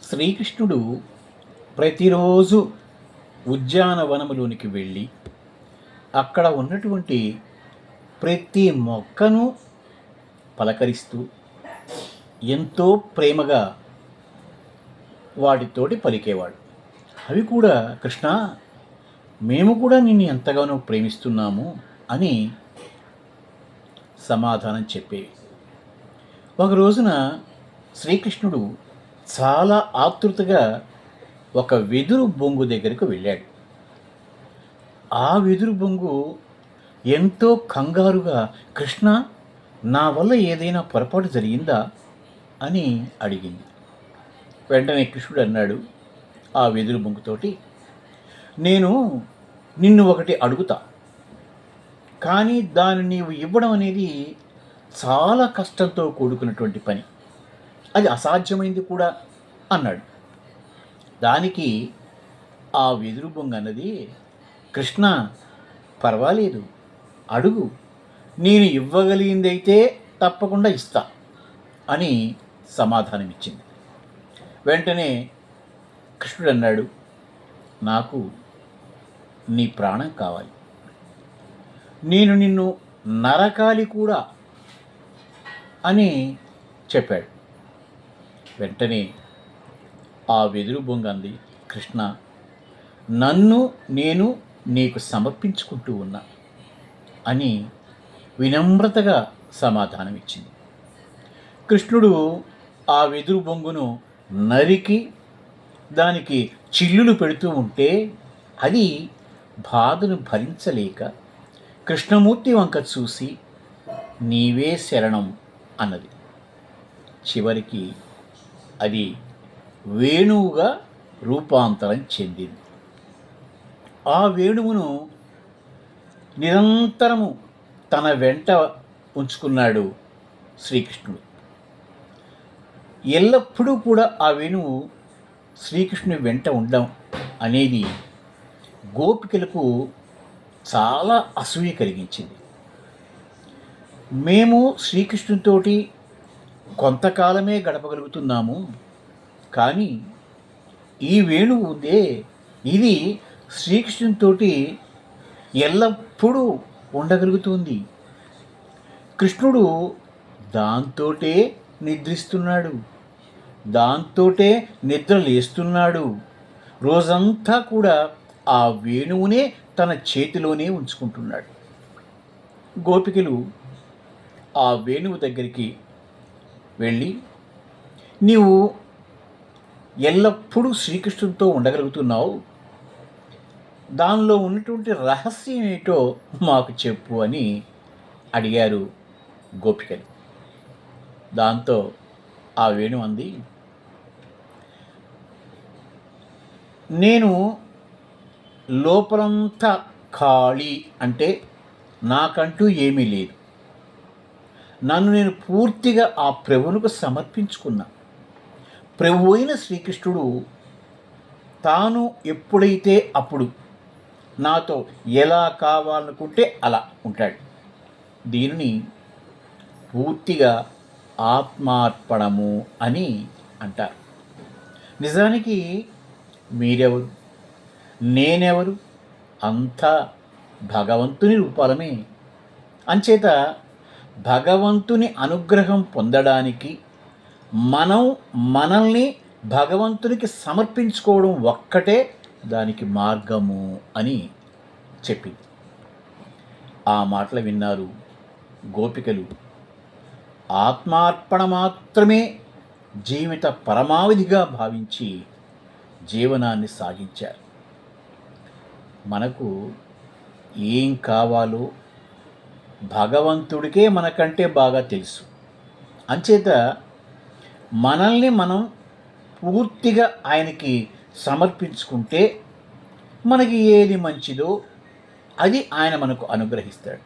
శ్రీకృష్ణుడు ప్రతిరోజు ఉద్యానవనములోనికి వెళ్ళి అక్కడ ఉన్నటువంటి ప్రతి మొక్కను పలకరిస్తూ ఎంతో ప్రేమగా వాటితోటి పలికేవాడు. అవి కూడా కృష్ణ, మేము కూడా నిన్ను ఎంతగానో ప్రేమిస్తున్నాము అని సమాధానం చెప్పేవి. ఒక రోజున శ్రీకృష్ణుడు చాలా ఆతృతగా ఒక వెదురు బొంగు దగ్గరకు వెళ్ళాడు. ఆ వెదురు బొంగు ఎంతో కంగారుగా, కృష్ణ, నా వల్ల ఏదైనా పొరపాటు జరిగిందా అని అడిగింది. వెంటనే కృష్ణుడు అన్నాడు ఆ వెదురు బొంగుతోటి, నేను నిన్ను ఒకటి అడుగుతా, కానీ దాన్ని నీవు ఇవ్వడం అనేది చాలా కష్టంతో కూడుకున్నటువంటి పని, అది అసాధ్యమైంది కూడా అన్నాడు. దానికి ఆ వెదురు బొంగ అన్నది, కృష్ణ, పర్వాలేదు, అడుగు, నేను ఇవ్వగలిగిందైతే తప్పకుండా ఇస్తా అని సమాధానమిచ్చింది. వెంటనే కృష్ణుడు అన్నాడు, నాకు నీ ప్రాణం కావాలి, నేను నిన్ను నరకాలి కూడా అని చెప్పాడు. వెంటనే ఆ వెదురు బొంగ అంది, కృష్ణ, నన్ను నేను నీకు సమర్పించుకుంటూ ఉన్నా అని వినమ్రతగా సమాధానమిచ్చింది. కృష్ణుడు ఆ వెదురు బొంగును నరికి దానికి చిల్లులు పెడుతూ ఉంటే అది బాధను భరించలేక కృష్ణమూర్తి వంక చూసి, నీవే శరణం అన్నది. చివరికి అది వేణువుగా రూపాంతరం చెందింది. ఆ వేణువును నిరంతరము తన వెంట ఉంచుకున్నాడు శ్రీకృష్ణుడు. ఎల్లప్పుడూ కూడా ఆ వేణువు శ్రీకృష్ణుని వెంట ఉండడం అనేది గోపికలకు చాలా అసూయ కలిగించింది. మేము శ్రీకృష్ణునితోటి కొంతకాలమే గడపగలుగుతున్నాము, కానీ ఈ వేణువు ఉందే, ఇది శ్రీకృష్ణునితోటి ఎల్లప్పుడూ ఉండగలుగుతుంది. కృష్ణుడు దాంతోటే నిద్రిస్తున్నాడు, దాంతోటే నిద్ర లేస్తున్నాడు, రోజంతా కూడా ఆ వేణువునే తన చేతిలోనే ఉంచుకుంటున్నాడు. గోపికలు ఆ వేణువు దగ్గరికి వెళ్ళి, నీవు ఎల్లప్పుడూ శ్రీకృష్ణునితో ఉండగలుగుతున్నావు, దానిలో ఉన్నటువంటి రహస్యం ఏటో మాకు చెప్పు అని అడిగారు గోపికలు. దాంతో ఆ వేణు అంది, నేను లోపలంతా ఖాళీ, అంటే నాకంటూ ఏమీ లేదు, నన్ను నేను పూర్తిగా ఆ ప్రభువుకు సమర్పించుకున్నా. ప్రభు అయిన శ్రీకృష్ణుడు తాను ఎప్పుడైతే అప్పుడు నాతో ఎలా కావాలనుకుంటే అలా ఉంటాడు. దీనిని పూర్తిగా ఆత్మార్పణము అని అంటారు. నిజానికి మీరెవరు, నేనెవరు, అంతా భగవంతుని రూపాలమే. అంచేత భగవంతుని అనుగ్రహం పొందడానికి మనం మనల్ని భగవంతునికి సమర్పించుకోవడం ఒక్కటే దానికి మార్గము అని చెప్పింది. ఆ మాటలు విన్నారు గోపికలు. ఆత్మార్పణ మాత్రమే జీవిత పరమావధిగా భావించి జీవనాన్ని సాగించారు. మనకు ఏం కావాలో భగవంతుడికే మనకంటే బాగా తెలుసు. అంచేత మనల్ని మనం పూర్తిగా ఆయనకి సమర్పించుకుంటే మనకి ఏది మంచిదో అది ఆయన మనకు అనుగ్రహిస్తాడు.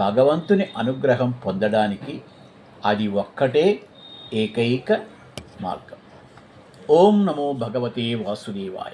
భగవంతుని అనుగ్రహం పొందడానికి అది ఒక్కటే ఏకైక మార్గం. ఓం నమో భగవతే వాసుదేవాయ.